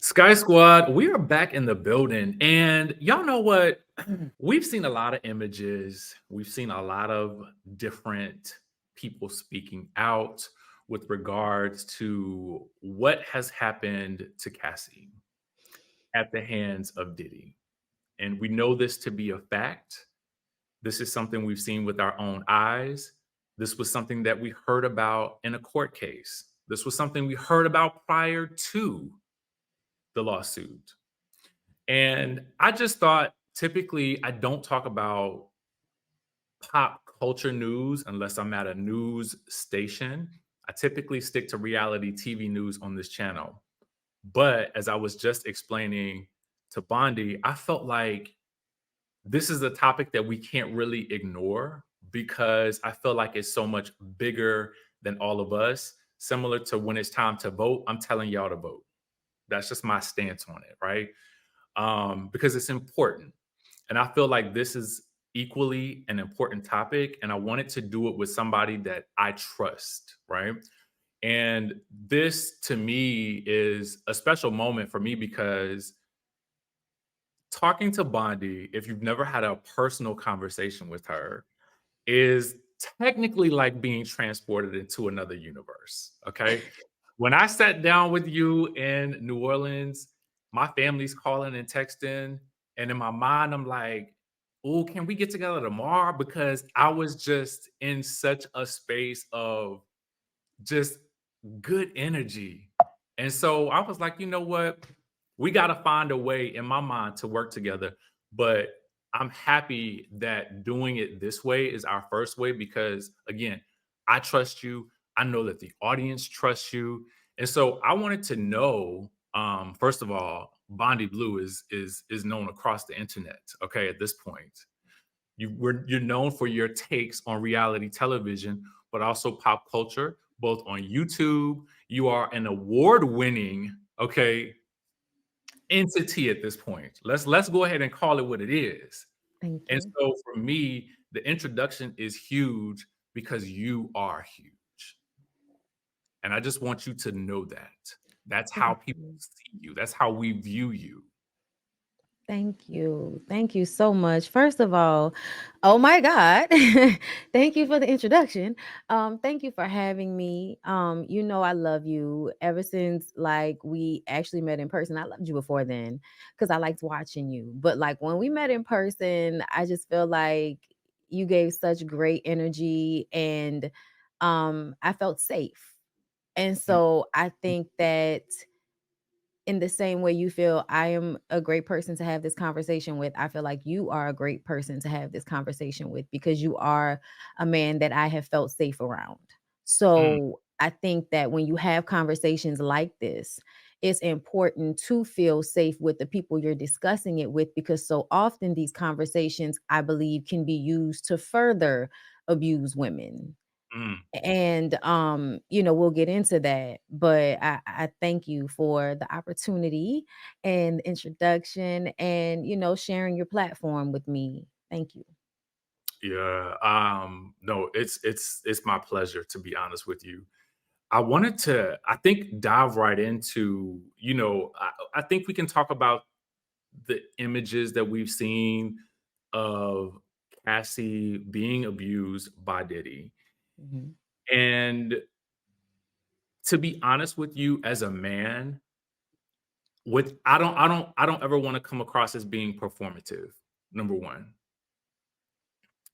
Sky Squad, we are back in the building. And y'all know what? We've seen a lot of images, we've seen a lot of different people speaking out with regards to what has happened to Cassie at the hands of Diddy. And we know this to be a fact. This is something we've seen with our own eyes. This was something that we heard about in a court case. This was something we heard about prior to the lawsuit. And I just thought typically I don't talk about pop culture news unless I'm at a news station. I typically stick to reality TV news on this channel. But as I was just explaining to Bondi, I felt like this is a topic that we can't really ignore because I feel like it's so much bigger than all of us. Similar to when it's time to vote, I'm telling y'all to vote. That's just my stance on it, right? Because it's important. And I feel like this is equally an important topic. And I wanted to do it with somebody that I trust, right? And this to me is a special moment for me because talking to Bondi, if you've never had a personal conversation with her, is technically like being transported into another universe. Okay. When I sat down with you in New Orleans, my family's calling and texting. And in my mind, I'm like, oh, can we get together tomorrow? Because I was just in such a space of just good energy. And so I was like, you know what? We got to find a way in my mind to work together. But I'm happy that doing it this way is our first way because, again, I trust you. I know that the audience trusts you. And so I wanted to know, first of all, Bondi Blue is known across the internet. Okay, at this point, you're known for your takes on reality television, but also pop culture, both on YouTube. You are an award-winning, okay, entity at this point. Let's go ahead and call it what it is. Thank And you. so for me, the introduction is huge because you are huge. And I just want you to know that. That's how Thank people you. see you. That's how we view you. Thank you. Thank you so much. First of all, oh my God. Thank you for the introduction. Thank you for having me. You know I love you ever since like we actually met in person. I loved you before then because I liked watching you. But like when we met in person, I just feel like you gave such great energy and I felt safe. And so I think that in the same way you feel I am a great person to have this conversation with, I feel like you are a great person to have this conversation with because you are a man that I have felt safe around. Mm, So I think that when you have conversations like this, it's important to feel safe with the people you're discussing it with because so often these conversations, I believe, can be used to further abuse women mm. and we'll get into that, but I thank you for the opportunity and introduction and sharing your platform with me. Thank you. Yeah. No, it's my pleasure to be honest with you. I wanted to, I think, dive right into, I think we can talk about the images that we've seen of Cassie being abused by Diddy. Mhm. And to be honest with you, as a man, with I don't ever want to come across as being performative, number one,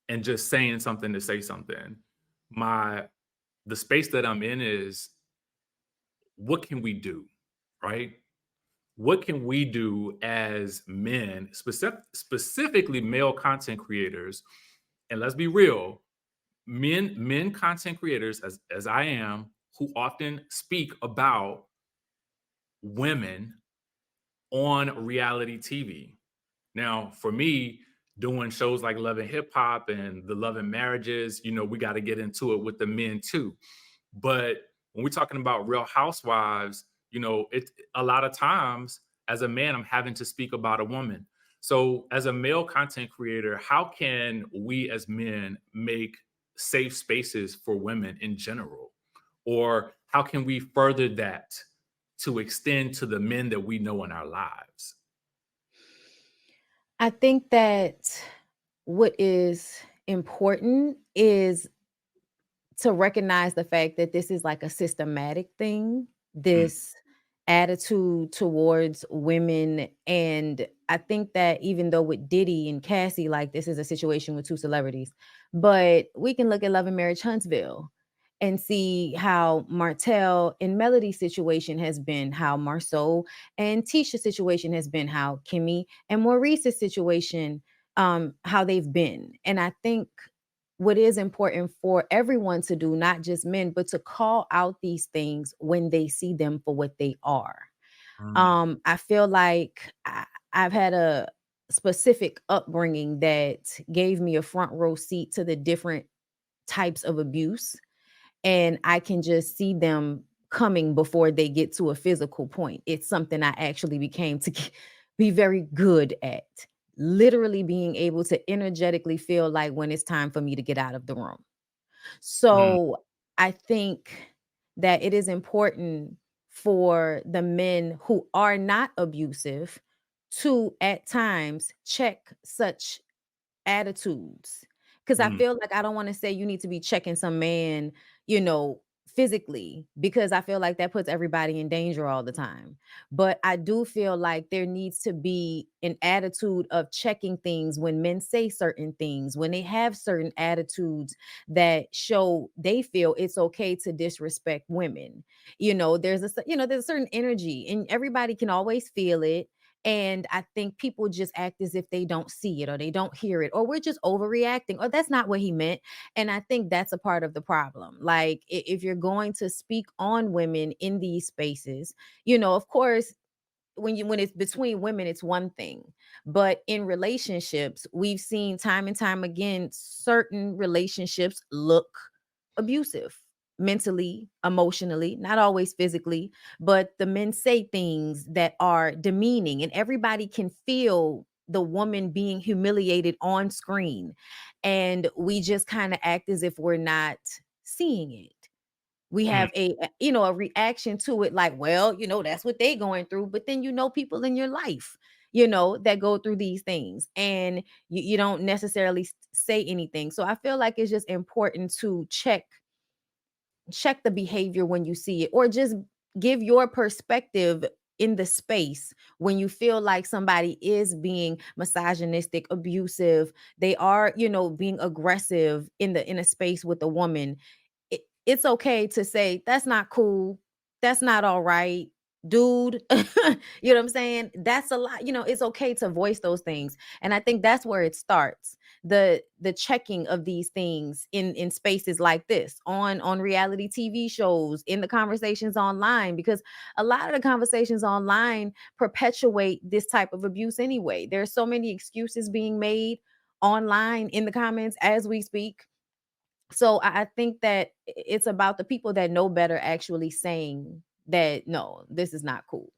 and just saying something to say something. My the space that I'm in is what can we do? Right? What can we do as men, specifically male content creators? And let's be real, men content creators, as I am, who often speak about women on reality TV. Now, for me, doing shows like Love and Hip Hop and the Love and Marriages, we got to get into it with the men too. But when we're talking about Real Housewives, it a lot of times as a man, I'm having to speak about a woman. So, as a male content creator, how can we as men make safe spaces for women in general? Or how can we further that to extend to the men that we know in our lives? I think that what is important is to recognize the fact that this is like a systematic thing, Mm, this attitude towards women. And I think that even though with Diddy and Cassie, like this is a situation with two celebrities, but we can look at Love and Marriage Huntsville and see how Martell and Melody's situation has been, how Marceau and Tisha's situation has been, how Kimmy and Maurice's situation, how they've been. And I think what is important for everyone to do, not just men, but to call out these things when they see them for what they are. mm, I feel like I've had a specific upbringing that gave me a front row seat to the different types of abuse, and I can just see them coming before they get to a physical point. It's something I actually became to be very good at. Literally being able to energetically feel like when it's time for me to get out of the room. mm, So I think that it is important for the men who are not abusive to at times check such attitudes. Because I mm, feel like I don't want to say you need to be checking some man, you know, physically, because I feel like that puts everybody in danger all the time. But I do feel like there needs to be an attitude of checking things when men say certain things, when they have certain attitudes that show they feel it's okay to disrespect women. There's a certain energy, and everybody can always feel it, and I think people just act as if they don't see it or they don't hear it, or we're just overreacting, or that's not what he meant. And I think that's a part of the problem. Like, if you're going to speak on women in these spaces, of course, when it's between women, it's one thing. But in relationships, we've seen time and time again, certain relationships look abusive mentally, emotionally, not always physically, but the men say things that are demeaning, and everybody can feel the woman being humiliated on screen. And we just kind of act as if we're not seeing it. We mm. have a reaction to it, like, well, that's what they going through. But then people in your life, that go through these things, and you don't necessarily say anything. So I feel like it's just important to check the behavior when you see it, or just give your perspective in the space when you feel like somebody is being misogynistic, abusive, they are, being aggressive in a space with a woman. It's okay to say that's not cool, that's not all right, dude. You know what I'm saying? That's a lot. It's okay to voice those things, and I think that's where it starts. The checking of these things in spaces like this, on reality TV shows, in the conversations online, because a lot of the conversations online perpetuate this type of abuse anyway. There's so many excuses being made online in the comments as we speak. So I think that it's about the people that know better actually saying that no, this is not cool.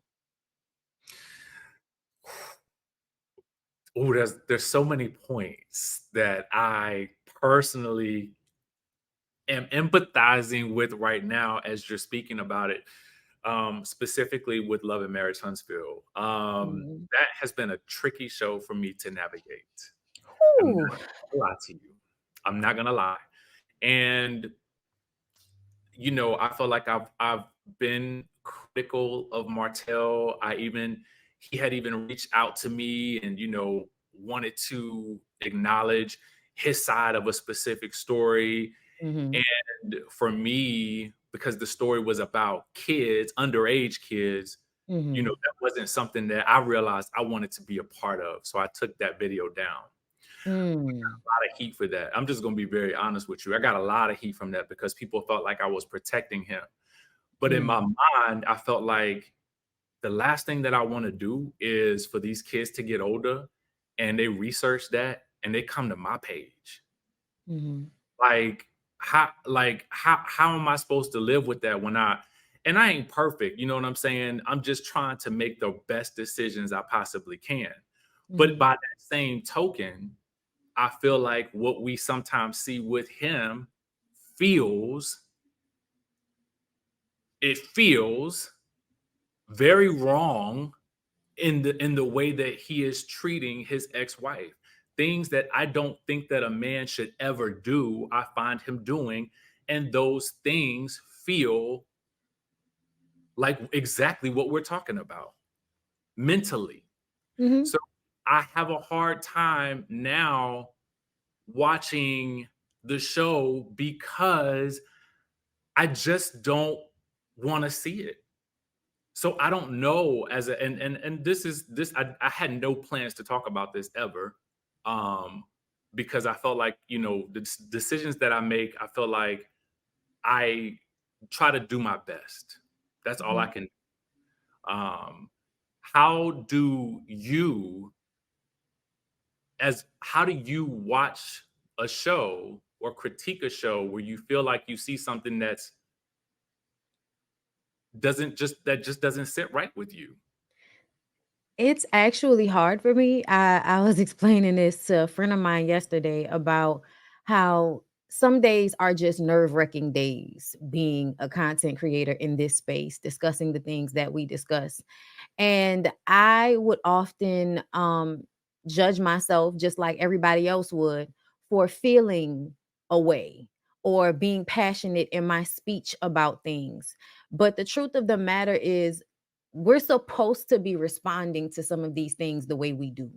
Oh, there's so many points that I personally am empathizing with right now as you're speaking about it, specifically with Love and Marriage Huntsville. Mhm. That has been a tricky show for me to navigate. I'm Ooh. not gonna lie to you. I'm not gonna lie. And I feel like I've been critical of Martell. He had even reached out to me and wanted to acknowledge his side of a specific story. Mhm. And for me, because the story was about kids, underage kids, Mhm. that wasn't something that I realized I wanted to be a part of. So I took that video down. Mm. Lot of heat for that. I'm just gonna be very honest with you. I got a lot of heat from that because people felt like I was protecting him. But in my Mm. mind, I felt like the last thing that I want to do is for these kids to get older and they research that and they come to my page. Mhm. How am I supposed to live with that when I ain't perfect, you know what I'm saying? I'm just trying to make the best decisions I possibly can. But Mhm. by that same token, I feel like what we sometimes see with him feels it feels very wrong in the way that he is treating his ex-wife. Things that I don't think that a man should ever do, I find him doing, and those things feel like exactly what we're talking about mentally. Mhm. So I have a hard time now watching the show because I just don't want to see it. So I don't know as a and this is this I had no plans to talk about this ever. Um because I felt like, the decisions that I make, I feel like I try to do my best. That's all I Mhm. can. Um how do you how do you watch a show or critique a show where you feel like you see something that just doesn't sit right with you? It's actually hard for me. I was explaining this to a friend of mine yesterday about how some days are just nerve-wracking days being a content creator in this space, discussing the things that we discuss. And I would often judge myself just like everybody else would for feeling a way or being passionate in my speech about things. But the truth of the matter is, we're supposed to be responding to some of these things the way we do.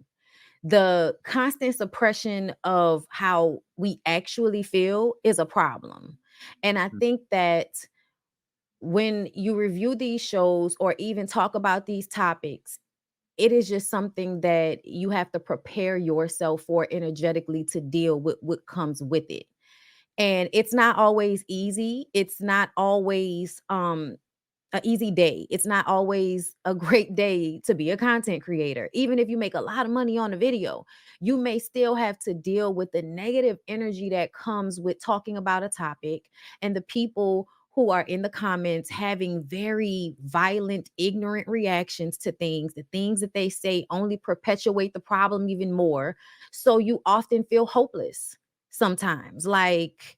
The constant suppression of how we actually feel is a problem. And I Mm, think that when you review these shows or even talk about these topics, it is just something that you have to prepare yourself for energetically to deal with what comes with it. And it's not always easy. It's not always a easy day. It's not always a great day to be a content creator. Even if you make a lot of money on a video, you may still have to deal with the negative energy that comes with talking about a topic and the people who are in the comments having very violent, ignorant reactions to things. The things that they say only perpetuate the problem even more. So you often feel hopeless sometimes. Like,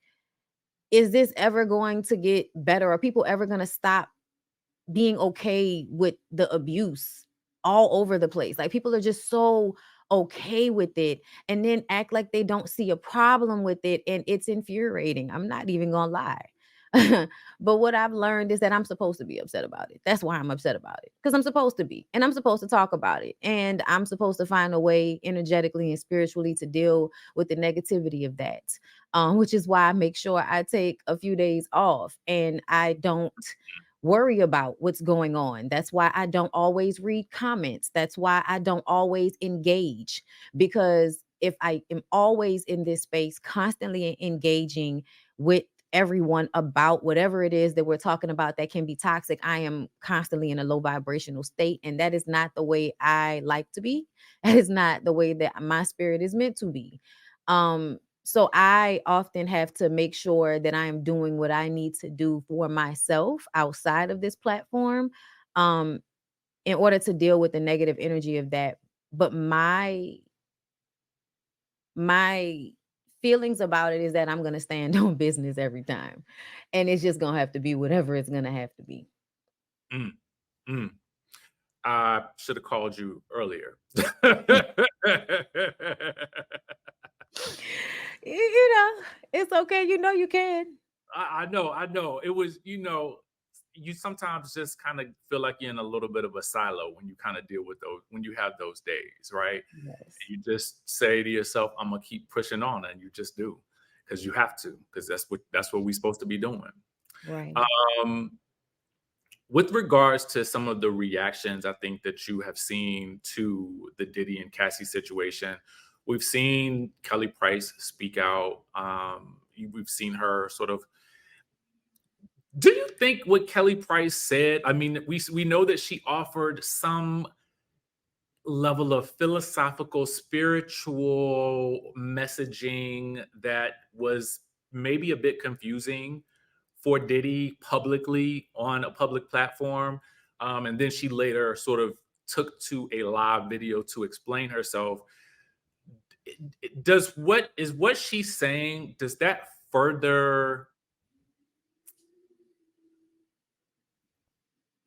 is this ever going to get better? Are people ever going to stop being okay with the abuse all over the place? Like, people are just so okay with it and then act like they don't see a problem with it, and it's infuriating. I'm not even gonna lie. But what I've learned is that I'm supposed to be upset about it. That's why I'm upset about it, because I'm supposed to be, and I'm supposed to talk about it, and I'm supposed to find a way energetically and spiritually to deal with the negativity of that. Which is why I make sure I take a few days off and I don't worry about what's going on. That's why I don't always read comments. That's why I don't always engage, because if I am always in this space, constantly engaging with everyone about whatever it is that we're talking about that can be toxic, I am constantly in a low vibrational state. And that is not the way I like to be. That is not the way that my spirit is meant to be. So I often have to make sure that I am doing what I need to do for myself outside of this platform, um, in order to deal with the negative energy of that. But my feelings about it is that I'm gonna stand on business every time. And it's just gonna have to be whatever it's gonna have to be. mm, mm. I should have called you earlier. You know, it's okay. You know you can. I know. It was, you sometimes just kind of feel like you're in a little bit of a silo when you kind of deal with those, when you have those days, right? Yes. You just say to yourself, I'm gonna keep pushing on, and you just do because you have to, because that's what we're supposed to be doing. Right. Um, with regards to some of the reactions, I think that you have seen to the Diddy and Cassie situation, we've seen Kelly Price speak out. We've seen her sort of. Do you think what Kelly Price said? I mean, we know that she offered some level of philosophical, spiritual messaging that was maybe a bit confusing for Diddy publicly on a public platform. And then she later sort of took to a live video to explain herself. Does what she's saying, does that further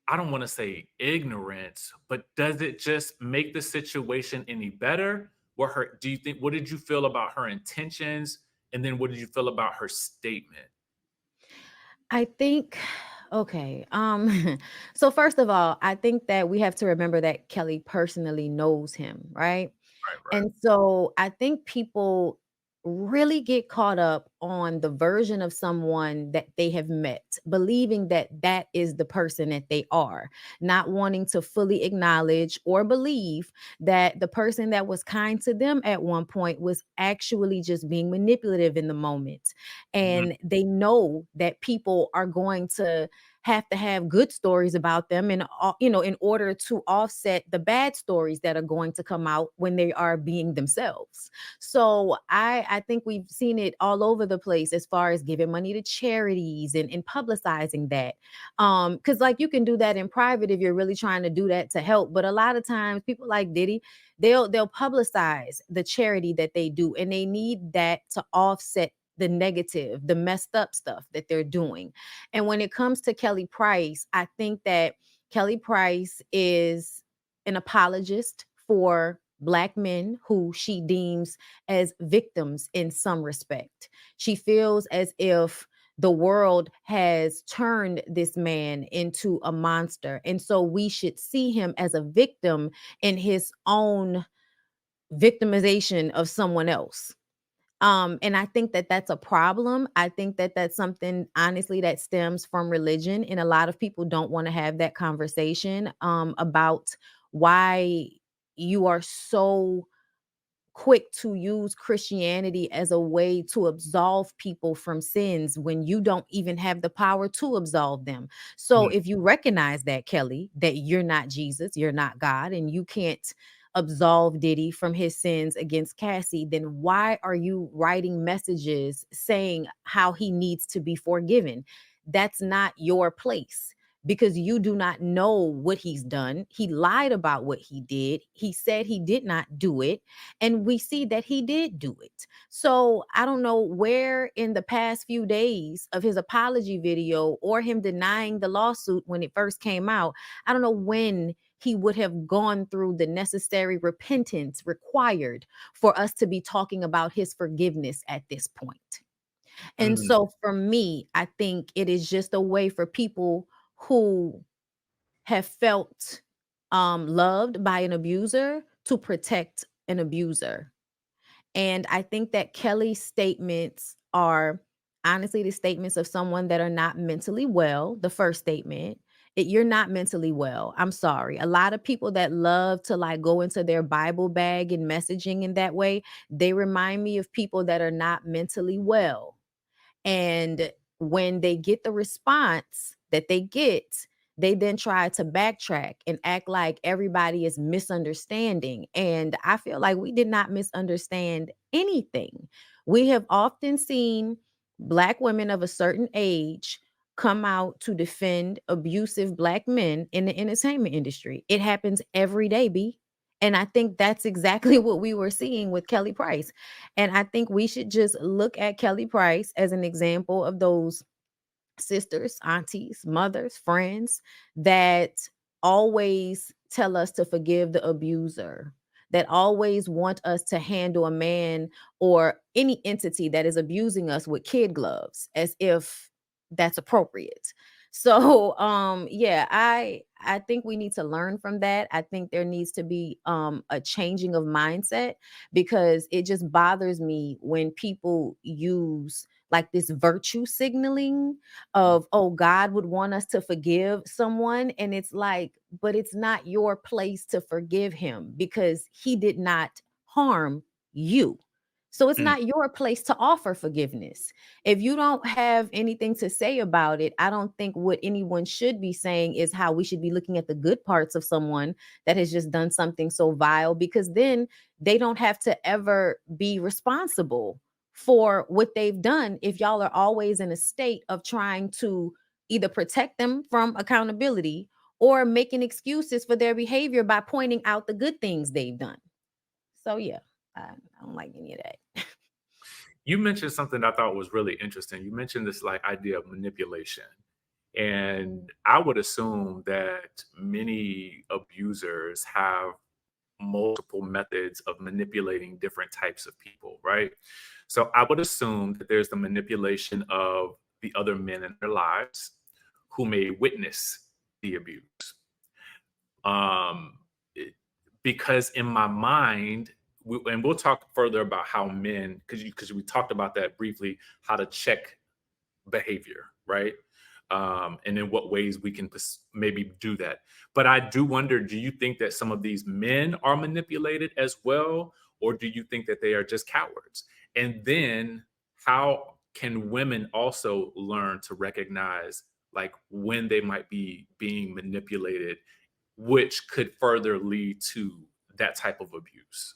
I don't want to say ignorance, but does it just make the situation any better? Do you think, what did you feel about her intentions? And then what did you feel about her statement? I think okay. So first of all, I think that we have to remember that Kelly personally knows him, right? Right, right. And so I think people really get caught up on the version of someone that they have met, believing that that is the person that they are, not wanting to fully acknowledge or believe that the person that was kind to them at one point was actually just being manipulative in the moment. Mhm, And they know that people are going to have good stories about them and in order to offset the bad stories that are going to come out when they are being themselves. So I think we've seen it all over the place as far as giving money to charities and publicizing that. Because like you can do that in private if you're really trying to do that to help. But a lot of times people like Diddy, they'll publicize the charity that they do, and they need that to offset the negative, the messed up stuff that they're doing. And when it comes to Kelly Price, I think that Kelly Price is an apologist for Black men who she deems as victims in some respect. She feels as if the world has turned this man into a monster. And so we should see him as a victim in his own victimization of someone else. And I think that that's a problem. I think that that's something, honestly, that stems from religion, and a lot of people don't want to have that conversation about why you are so quick to use Christianity as a way to absolve people from sins when you don't even have the power to absolve them. So mhm, if you recognize that, Kelly, that you're not Jesus, you're not God, and you can't absolve Diddy from his sins against Cassie, then why are you writing messages saying how he needs to be forgiven? That's not your place, because you do not know what he's done. He lied about what he did. He said he did not do it, and we see that he did do it. So I don't know where in the past few days of his apology video or him denying the lawsuit when it first came out, I don't know when he would have gone through the necessary repentance required for us to be talking about his forgiveness at this point. And mhm, so for me, I think it is just a way for people who have felt loved by an abuser to protect an abuser. And I think that Kelly's statements are honestly the statements of someone that are not mentally well. The first statement, you're not mentally well. I'm sorry. A lot of people that love to like go into their Bible bag and messaging in that way, they remind me of people that are not mentally well. And when they get the response that they get, they then try to backtrack and act like everybody is misunderstanding. And I feel like we did not misunderstand anything. We have often seen Black women of a certain age come out to defend abusive Black men in the entertainment industry. It happens every day, B. And I think that's exactly what we were seeing with Kelly Price. And I think we should just look at Kelly Price as an example of those sisters, aunties, mothers, friends that always tell us to forgive the abuser, that always want us to handle a man or any entity that is abusing us with kid gloves as if that's appropriate. So yeah, I think we need to learn from that. I think there needs to be a changing of mindset, because it just bothers me when people use like this virtue signaling mhm, of, oh, God would want us to forgive someone. And it's like, but it's not your place to forgive him because he did not harm you. So it's mm, not your place to offer forgiveness. If you don't have anything to say about it, I don't think what anyone should be saying is how we should be looking at the good parts of someone that has just done something so vile, because then they don't have to ever be responsible for what they've done if y'all are always in a state of trying to either protect them from accountability or making excuses for their behavior by pointing out the good things they've done. So yeah, I don't like any of that. You mentioned something I thought was really interesting. You mentioned this like idea of manipulation. And I would assume that many abusers have multiple methods of manipulating different types of people, right? So I would assume that there's the manipulation of the other men in their lives who may witness the abuse. Um, it- because in my mind, and we'll talk further about how men, because we talked about that briefly, how to check behavior, right? And in what ways we can maybe do that. But I do wonder, do you think that some of these men are manipulated as well? Or do you think that they are just cowards? And then how can women also learn to recognize like when they might be being manipulated, which could further lead to that type of abuse?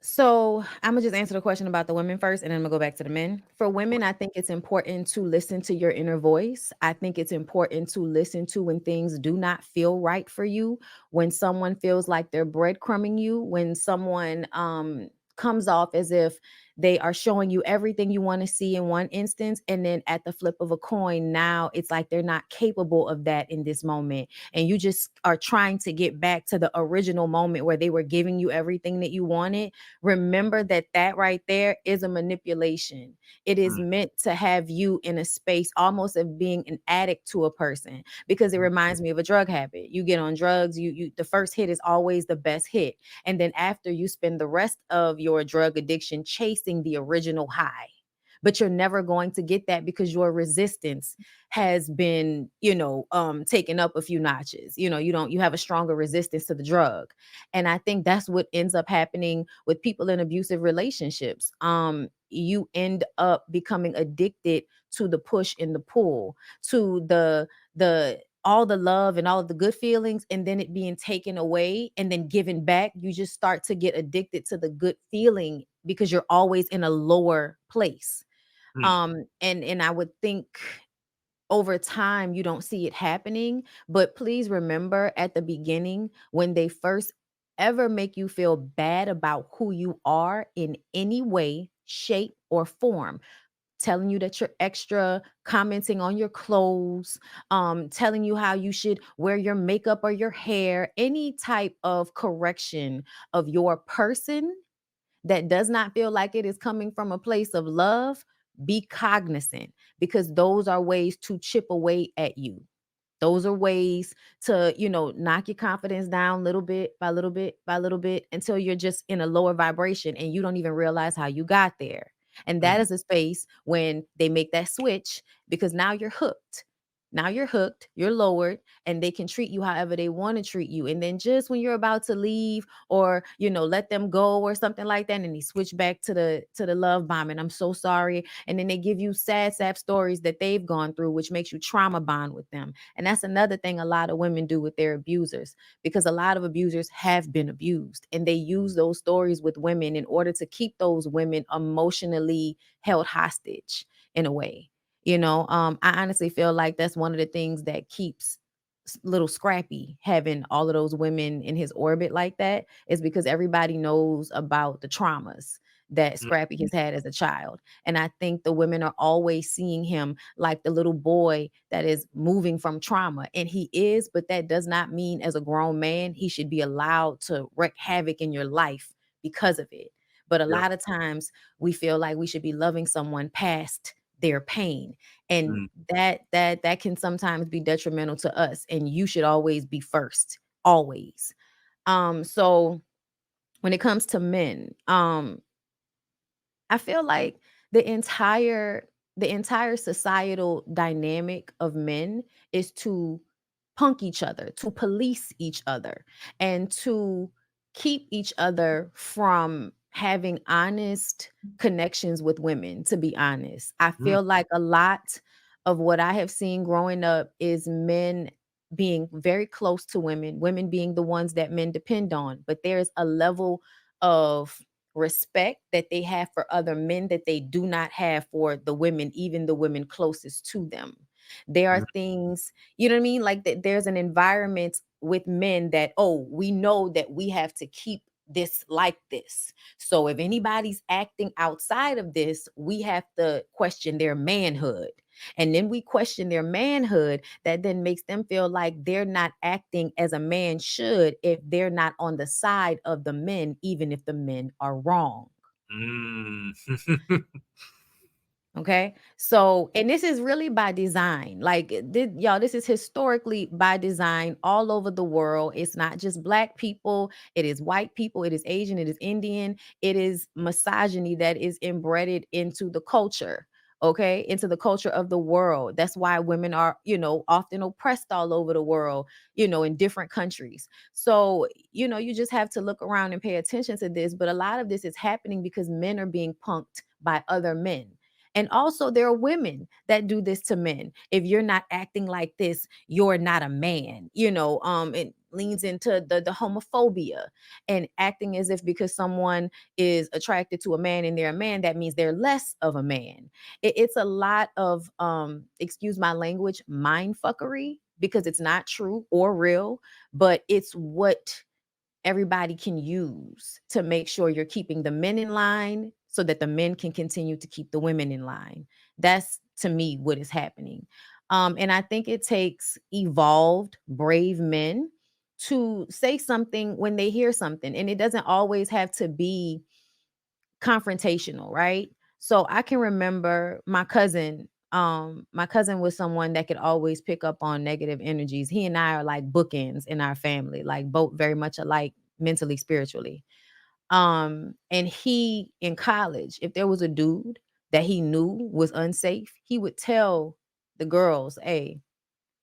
So I'm gonna just answer the question about the women first, and then I'm gonna go back to the men. For women, Okay. I think it's important to listen to your inner voice. I think it's important to listen to when things do not feel right for you, when someone feels like they're breadcrumbing you, when someone comes off as if they are showing you everything you want to see in one instance, and then at the flip of a coin, now it's like they're not capable of that in this moment, and you just are trying to get back to the original moment where they were giving you everything that you wanted. Remember that that right there is a manipulation. It is Mm, meant to have you in a space almost of being an addict to a person, because it mm, reminds me of a drug habit. You get on drugs, you the first hit is always the best hit. And then after, you spend the rest of your drug addiction chasing the original high. But you're never going to get that because your resistance has been, taken up a few notches. You have a stronger resistance to the drug. And I think that's what ends up happening with people in abusive relationships. You end up becoming addicted to the push and the pull, to the all the love and all of the good feelings, and then it being taken away and then given back. You just start to get addicted to the good feeling because you're always in a lower place. mm, And I would think over time you don't see it happening, but please remember, at the beginning, when they first ever make you feel bad about who you are in any way, shape, or form, telling you that you're extra, commenting on your clothes, telling you how you should wear your makeup or your hair, any type of correction of your person that does not feel like it is coming from a place of love, be cognizant, because those are ways to chip away at you. Those are ways to, knock your confidence down little bit by little bit by little bit until you're just in a lower vibration and you don't even realize how you got there. And that mm, is a space when they make that switch, because now you're hooked. Now you're hooked, you're lowered, and they can treat you however they want to treat you. And then just when you're about to leave, or let them go or something like that, and they switch back to the love bomb, and I'm so sorry. And then they give you sad stories that they've gone through, which makes you trauma bond with them. And that's another thing a lot of women do with their abusers, because a lot of abusers have been abused, and they use those stories with women in order to keep those women emotionally held hostage in a way. I honestly feel like that's one of the things that keeps little Scrappy having all of those women in his orbit like that, is because everybody knows about the traumas that mm, Scrappy has had as a child. And I think the women are always seeing him like the little boy that is moving from trauma. And he is, but that does not mean as a grown man, he should be allowed to wreak havoc in your life because of it. But a yeah. lot of times we feel like we should be loving someone past their pain, and Mm, that can sometimes be detrimental to us, and you should always be first, always. So when it comes to men, I feel like the entire the entire societal dynamic of men is to punk each other, to police each other, and to keep each other from having honest connections with women, to be honest. I mm, feel like a lot of what I have seen growing up is men being very close to women, women being the ones that men depend on, but there's a level of respect that they have for other men that they do not have for the women, even the women closest to them. There are mm, things, you know what I mean? Like that there's an environment with men that, oh, we know that we have to keep this like this. So if anybody's acting outside of this, we have to question their manhood. And then we question their manhood. That then makes them feel like they're not acting as a man should if they're not on the side of the men, even if the men are wrong. Mm. Okay. So, and this is really by design. Like, y'all, this is historically by design all over the world. It's not just black people, it is white people, it is Asian, it is Indian, it is misogyny that is embedded into the culture. Okay, into the culture of the world. That's why women are, often oppressed all over the world, in different countries. So, you just have to look around and pay attention to this. But a lot of this is happening because men are being punked by other men. And also, there are women that do this to men. If you're not acting like this, you're not a man. It leans into the homophobia and acting as if because someone is attracted to a man and they're a man, that means they're less of a man. It's a lot of excuse my language, mind fuckery, because it's not true or real, but it's what everybody can use to make sure you're keeping the men in line so that the men can continue to keep the women in line. That's to me what is happening. And I think it takes evolved, brave men to say something when they hear something. And it doesn't always have to be confrontational, right? So I can remember my cousin. My cousin was someone that could always pick up on negative energies. He and I are like bookends in our family, like both very much alike mentally, spiritually. And he in college, if there was a dude that he knew was unsafe, he would tell the girls, hey,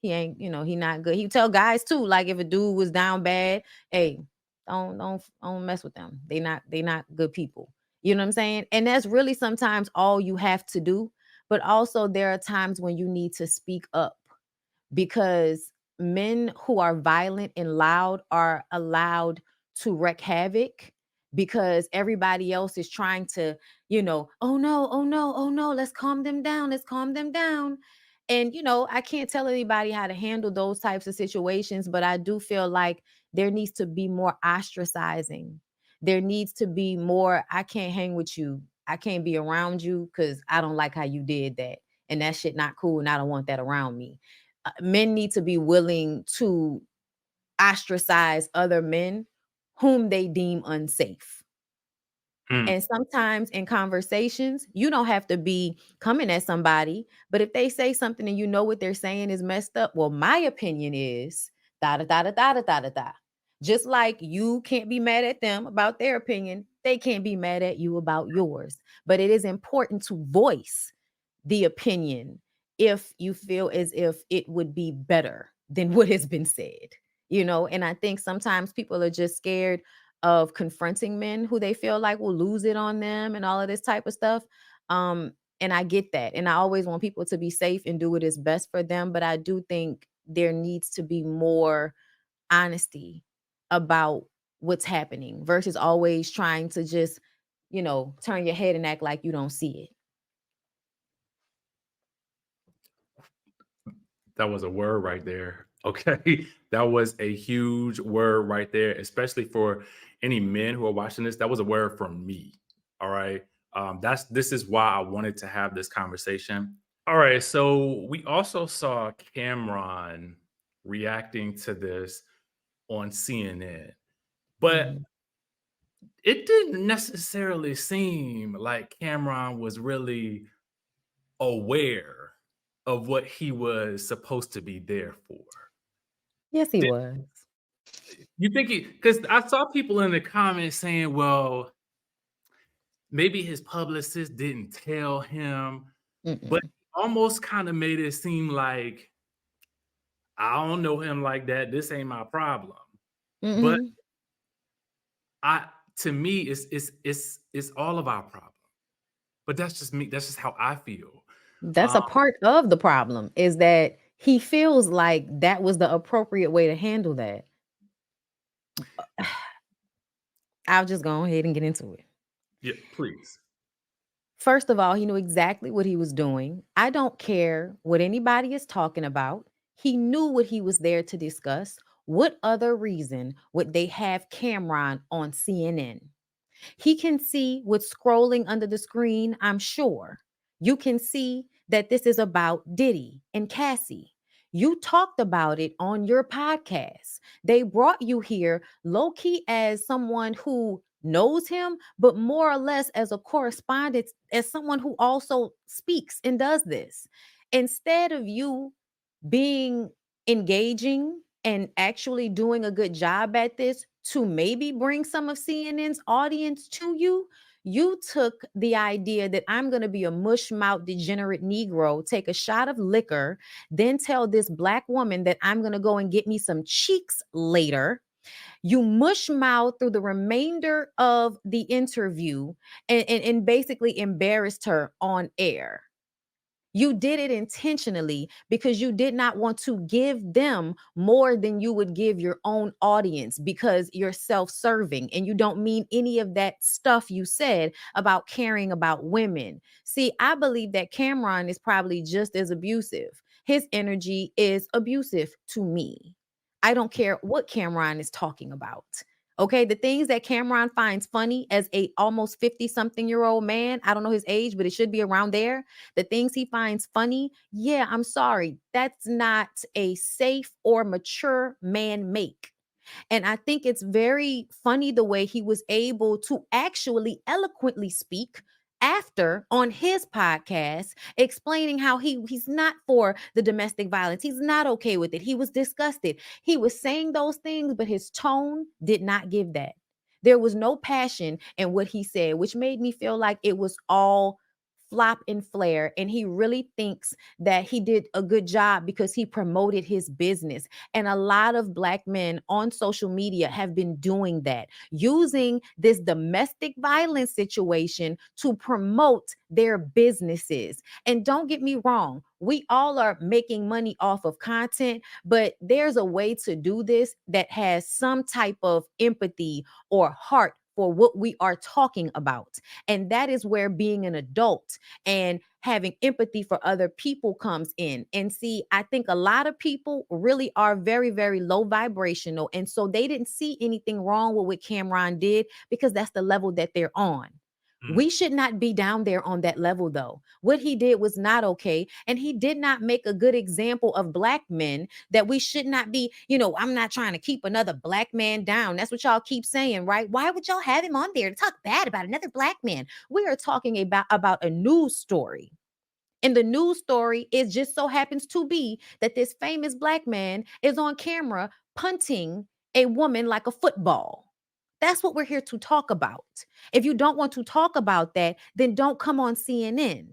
he ain't, he not good. He would tell guys too, like if a dude was down bad, hey, don't mess with them. They not good people. You know what I'm saying? And that's really sometimes all you have to do. But also there are times when you need to speak up because men who are violent and loud are allowed to wreak havoc because everybody else is trying to, oh no, oh no, oh no, let's calm them down, let's calm them down. And, I can't tell anybody how to handle those types of situations, but I do feel like there needs to be more ostracizing. There needs to be more, I can't hang with you. I can't be around you because I don't like how you did that. And that shit not cool. And I don't want that around me. Men need to be willing to ostracize other men whom they deem unsafe. Mm. And sometimes in conversations, you don't have to be coming at somebody, but if they say something and you know what they're saying is messed up, well, my opinion is da da da da da da da da da. Just like you can't be mad at them about their opinion, they can't be mad at you about yours. But it is important to voice the opinion if you feel as if it would be better than what has been said. And I think sometimes people are just scared of confronting men who they feel like will lose it on them and all of this type of stuff. And I get that. And I always want people to be safe and do what is best for them. But I do think there needs to be more honesty about what's happening versus always trying to just, turn your head and act like you don't see it. That was a word right there. Okay. That was a huge word right there, especially for any men who are watching this. That was a word from me. All right. This is why I wanted to have this conversation. All right. So we also saw Cameron reacting to this on CNN, but Mhm. it didn't necessarily seem like Cameron was really aware of what he was supposed to be there for. Yes, he Did was. you think he, because I saw people in the comments saying, well, maybe his publicist didn't tell him, but Mm-mm. almost kind of made it seem like I don't know him like that. This ain't my problem. But Mhm. I to me, it's all of our problem. But that's just me. That's just how I feel. That's Um, a part of the problem is that he feels like that was the appropriate way to handle that. I'll just go ahead and get into it. yeah, please. First of all, he knew exactly what he was doing. I don't care what anybody is talking about. He knew what he was there to discuss. What other reason would they have Cameron on CNN? He can see what's scrolling under the screen, I'm sure. You can see that this is about Diddy and Cassie. You talked about it on your podcast. They brought you here low key as someone who knows him, but more or less as a correspondent, as someone who also speaks and does this. Instead of you being engaging and actually doing a good job at this to maybe bring some of CNN's audience to you, you took the idea that I'm going to be a mush mouth degenerate Negro, take a shot of liquor, then tell this black woman that I'm going to go and get me some cheeks later. You mush mouth through the remainder of the interview and basically embarrassed her on air. You did it intentionally because you did not want to give them more than you would give your own audience because you're self serving and you don't mean any of that stuff you said about caring about women. See, I believe that Cameron is probably just as abusive. His energy is abusive to me. I don't care what Cameron is talking about. Okay, the things that Cameron finds funny as a almost 50 something year old man, I don't know his age, but it should be around there. The things he finds funny, yeah, I'm sorry. That's not a safe or mature man make. And I think it's very funny the way he was able to actually eloquently speak after on his podcast explaining how he's not for the domestic violence. He's not okay with it. He was disgusted. He was saying those things, but his tone did not give that. There was no passion in what he said, which made me feel like it was all flop and flare. And he really thinks that he did a good job because he promoted his business. And a lot of black men on social media have been doing that, using this domestic violence situation to promote their businesses. And don't get me wrong, we all are making money off of content, but there's a way to do this that has some type of empathy or heart for what we are talking about. And that is where being an adult and having empathy for other people comes in. And see, I think a lot of people really are very, very low vibrational. And so they didn't see anything wrong with what Cameron did because that's the level that they're on. Mm. We should not be down there on that level, though. What he did was not okay. And he did not make a good example of black men that we should not be, I'm not trying to keep another black man down. That's what y'all keep saying, right? Why would y'all have him on there to talk bad about another black man? We are talking about a news story. And the news story is just so happens to be that this famous black man is on camera punting a woman like a football. That's what we're here to talk about. If you don't want to talk about that, then don't come on CNN.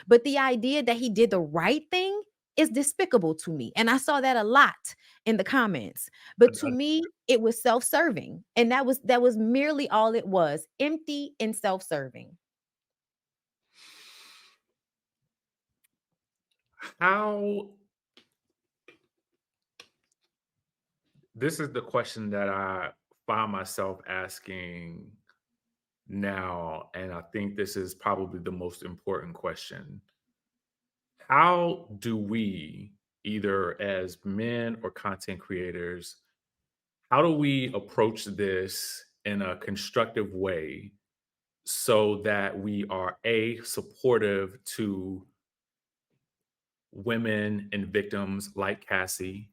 But the idea that he did the right thing is despicable to me. And I saw that a lot in the comments. But to me, it was self-serving. And that was merely all it was, empty and self-serving. How This is the question that I find myself asking now, and I think this is probably the most important question. How do we, either as men or content creators, how do we approach this in a constructive way so that we are supportive to women and victims like Cassie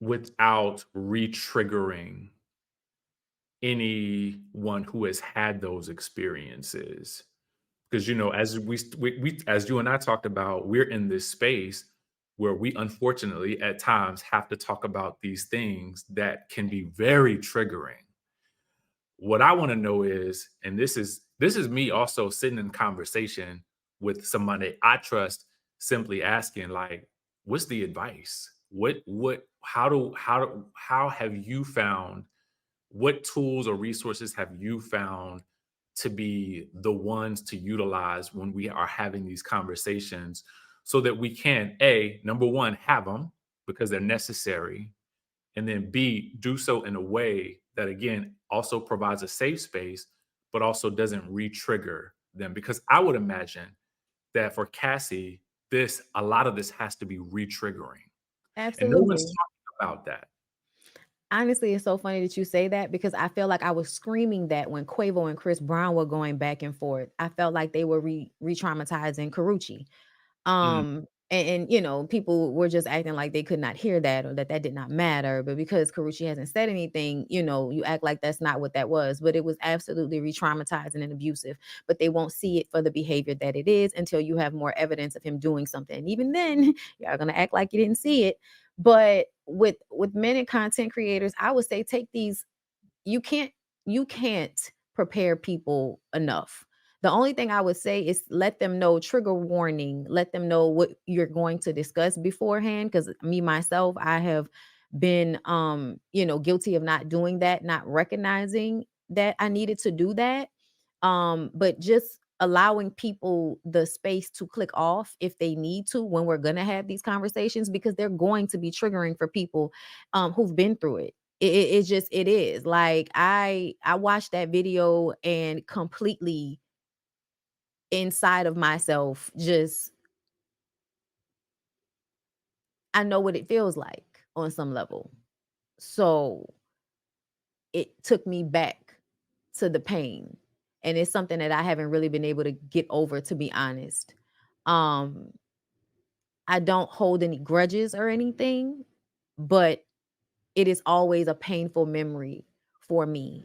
without re-triggering anyone who has had those experiences? Because as we as you and I talked about, we're in this space where we unfortunately at times have to talk about these things that can be very triggering. What I want to know is, and this is me also sitting in conversation with somebody I trust, simply asking, like, what's the advice? How have you found, what tools or resources have you found to be the ones to utilize when we are having these conversations so that we can, number one, have them because they're necessary, and then B, do so in a way that again also provides a safe space, but also doesn't re-trigger them. Because I would imagine that for Cassie, a lot of this has to be re-triggering, and no one's Absolutely. talking about that. Honestly, it's so funny that you say that because I feel like I was screaming that when Quavo and Chris Brown were going back and forth. I felt like they were re-traumatizing Carucci. Mm, And people were just acting like they could not hear that or that that did not matter. But because Carucci hasn't said anything, you act like that's not what that was. But it was absolutely re-traumatizing and abusive. But they won't see it for the behavior that it is until you have more evidence of him doing something. And even then, you're gonna act like you didn't see it. But with men and content creators, I would say take these. You can't you can't prepare people enough. The only thing I would say is let them know, trigger warning, let them know what you're going to discuss beforehand, because me myself, I have been guilty of not doing that, not recognizing that I needed to do that. But just allowing people the space to click off if they need to when we're going to have these conversations, because they're going to be triggering for people who've been through it. It just it is like I watched that video and completely inside of myself, just I know what it feels like on some level. So it took me back to the pain, and it's something that I haven't really been able to get over, to be honest. um I don't hold any grudges or anything, but it is always a painful memory for me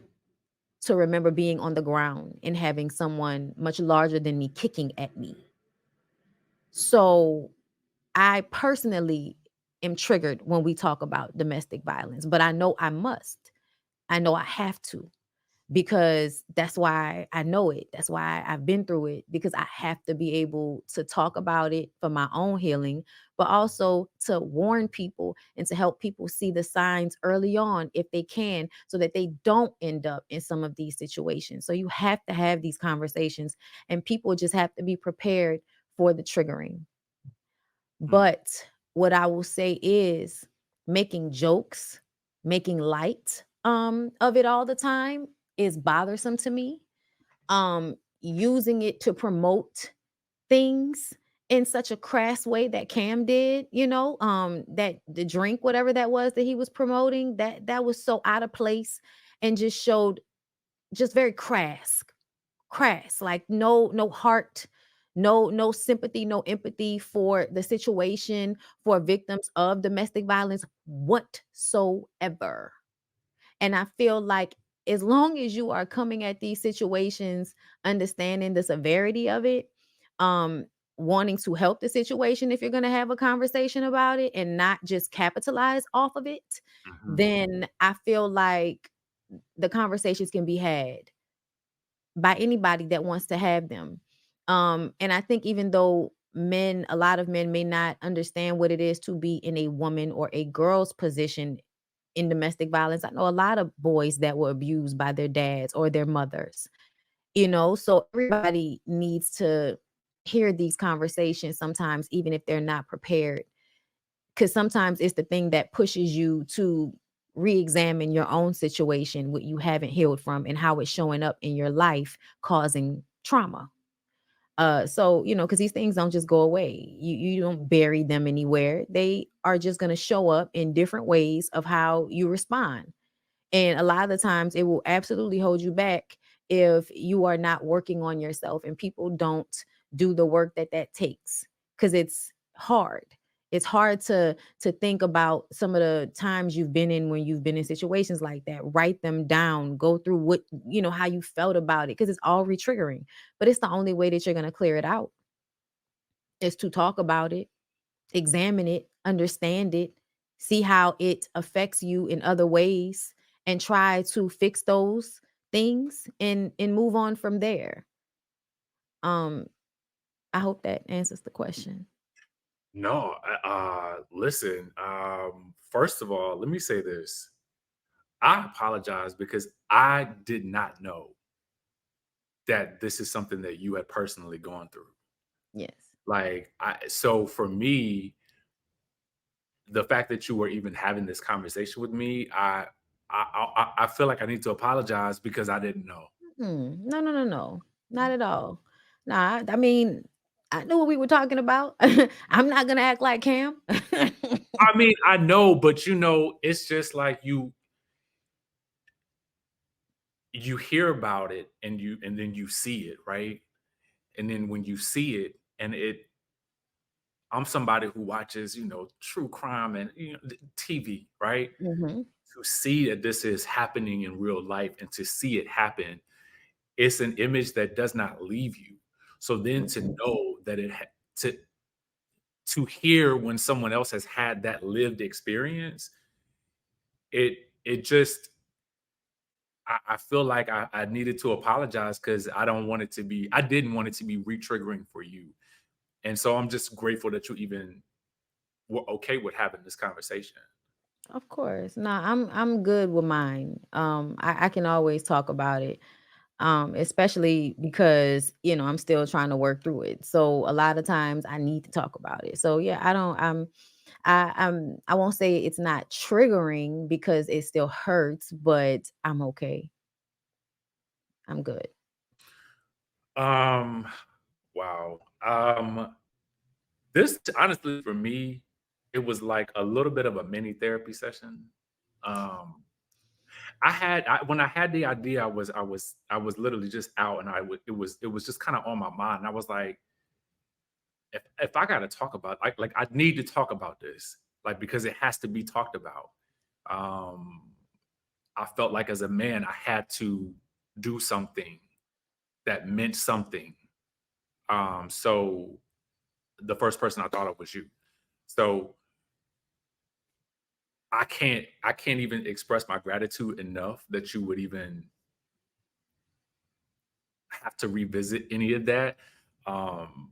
to remember being on the ground and having someone much larger than me kicking at me. So I personally am triggered when we talk about domestic violence, but I know I must. I know I have to, because that's why I know it. That's why I've been through it, because I have to be able to talk about it for my own healing, but also to warn people and to help people see the signs early on if they can, so that they don't end up in some of these situations. So you have to have these conversations, and people just have to be prepared for the triggering. mm, But what I will say is making jokes, making light of it all the time is bothersome to me. Using it to promote things in such a crass way that Cam did, that the drink, whatever that was that he was promoting, that was so out of place and just showed just very crass, like no heart, no sympathy, no empathy for the situation, for victims of domestic violence whatsoever. And I feel like as long as you are coming at these situations understanding the severity of it, um wanting to help the situation, if you're going to have a conversation about it and not just capitalize off of it, mhm, then I feel like the conversations can be had by anybody that wants to have them. And I think even though a lot of men may not understand what it is to be in a woman or a girl's position in domestic violence, I know a lot of boys that were abused by their dads or their mothers, so everybody needs to hear these conversations sometimes, even if they're not prepared, because sometimes it's the thing that pushes you to re-examine your own situation, what you haven't healed from and how it's showing up in your life, causing trauma. So because these things don't just go away. You don't bury them anywhere. They are just going to show up in different ways of how you respond. And a lot of the times it will absolutely hold you back if you are not working on yourself and people don't do the work that takes, because it's hard. It's hard to think about some of the times you've been in when you've been in situations like that. Write them down, go through how you felt about it, because it's all retriggering. But it's the only way that you're going to clear it out is to talk about it, examine it, understand it, see how it affects you in other ways, and try to fix those things and move on from there. Um, I hope that answers the question. no, listen. First of all, let me say this. I apologize because I did not know that this is something that you had personally gone through. Yes. Like, so for me, the fact that you were even having this conversation with me, I feel like I need to apologize because I didn't know. No, no, no, no. Not at all. Nah, I mean, I knew what we were talking about. I'm not gonna act like Cam. I mean, I know, but it's just like you. you hear about it and then you see it, right? And then when you see it and I'm somebody who watches, true crime and TV, right? Mhm. To see that this is happening in real life and to see it happen, it's an image that does not leave you. So then to Mm-mm. know that to hear when someone else has had that lived experience, it just I feel like I needed to apologize because I didn't want it to be re-triggering for you. And so I'm just grateful that you even were okay with having this conversation. Of course. No, I'm good with mine. I can always talk about it. Especially because, I'm still trying to work through it. So a lot of times I need to talk about it. So yeah, I don't I won't say it's not triggering because it still hurts, but I'm okay. I'm good. Um, wow. This honestly for me, it was like a little bit of a mini therapy session. Um, when I had the idea, I was literally just out, and it was just kind of on my mind. And I was like, if I got to talk about like I need to talk about this, like because it has to be talked about. Um, I felt like as a man, I had to do something that meant something. So the first person I thought of was you. So I can't even express my gratitude enough that you would even have to revisit any of that. Um,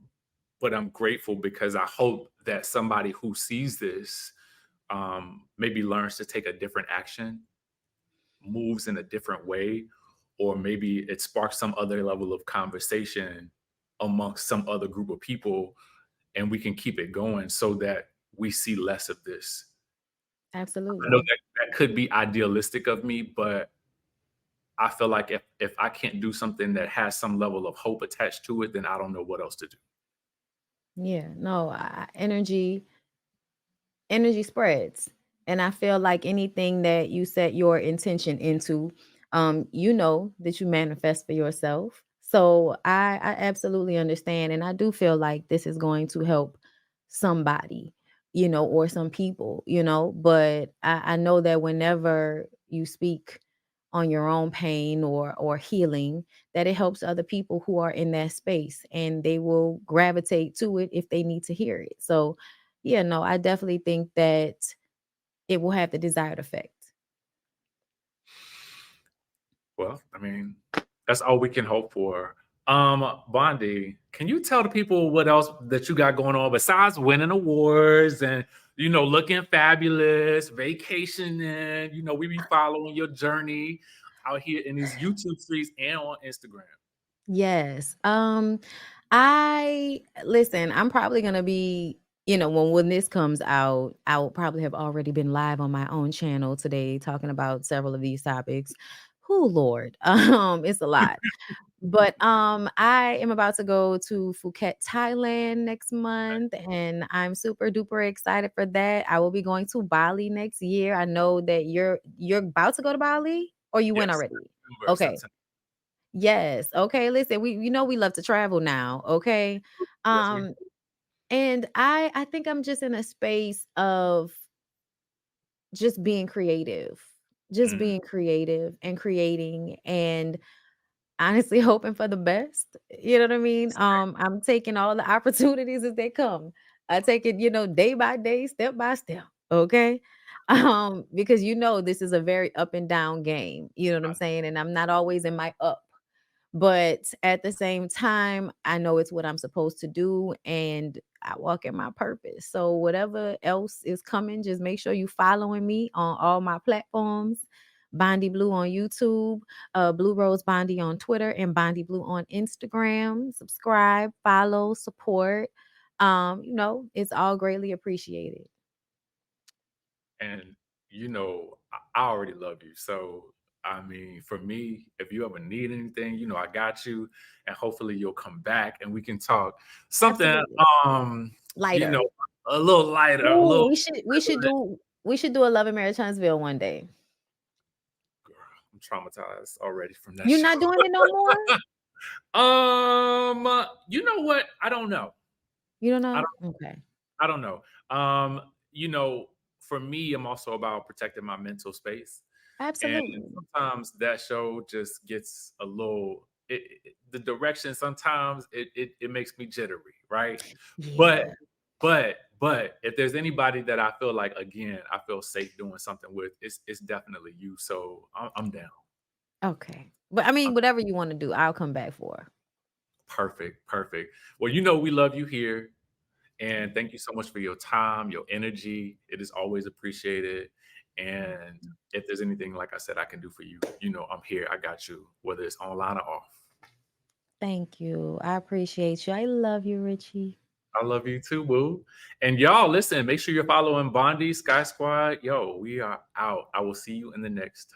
but I'm grateful because I hope that somebody who sees this maybe learns to take a different action, moves in a different way, or maybe it sparks some other level of conversation amongst some other group of people, and we can keep it going so that we see less of this. I know Absolutely. that could be idealistic of me, but I feel like if I can't do something that has some level of hope attached to it, then I don't know what else to do. Yeah. No, energy spreads. And I feel like anything that you set your intention into, that you manifest for yourself. So I absolutely understand. And I do feel like this is going to help somebody, or some people, but I know that whenever you speak on your own pain or healing, that it helps other people who are in that space and they will gravitate to it if they need to hear it. So yeah, no, I definitely think that it will have the desired effect. Well, I mean, that's all we can hope for. Bondi, can you tell the people what else that you got going on besides winning awards and looking fabulous, vacationing? We be following your journey out here in these YouTube streets and on Instagram. Yes. I listen, I'm probably gonna be, when this comes out, I will probably have already been live on my own channel today talking about several of these topics. Who Lord. It's a lot. But I am about to go to Phuket, Thailand next month, and I'm super duper excited for that. I will be going to Bali next year. I know that you're about to go to Bali, or you went Yes, already. Okay. September. Yes. Okay. Listen, we love to travel now. Okay. Yes, we. Um, and I think I'm just in a space of just being creative, just Mm, being creative and creating and honestly hoping for the best. You know what I mean? I'm taking all the opportunities as they come. I take it, day by day, step by step. Okay. Because this is a very up and down game. You know what I'm saying? And I'm not always in my up. But at the same time, I know it's what I'm supposed to do and I walk in my purpose. So whatever else is coming, just make sure you following me on all my platforms. Bondi Blue on YouTube, Blue Rose Bondi on Twitter, and Bondi Blue on Instagram. Subscribe, follow, support. It's all greatly appreciated. and I already love you. So I mean, for me, if you ever need anything, I got you, and hopefully you'll come back and we can talk something, Absolutely. um, you know, Lighter. a little lighter, a Ooh, little. we should do a Love and Marriage Huntsville one day. Girl, I'm traumatized already from that You're show. not doing it no more? You know what? I don't know. You don't I know? don't Okay. I don't know. You know, for me, I'm also about protecting my mental space. And Absolutely. sometimes that show just gets a little the direction sometimes it makes me jittery, right? But Yeah. but if there's anybody that I feel like again I feel safe doing something with, it's definitely you. So I'm down. Okay. But I I'm mean, whatever you wanna do, I'll come back for. perfect, perfect. Well, you know we love you here. And thank you so much for your time, your energy. It is always appreciated. And if there's anything, like I said, I can do for you, you know, I'm here. I got you, whether it's online or off. Thank you. I appreciate you. I love you, Richie. I love you too, boo. And y'all, listen, make sure you're following Bondi Sky Squad. Yo, we are out. I will see you in the next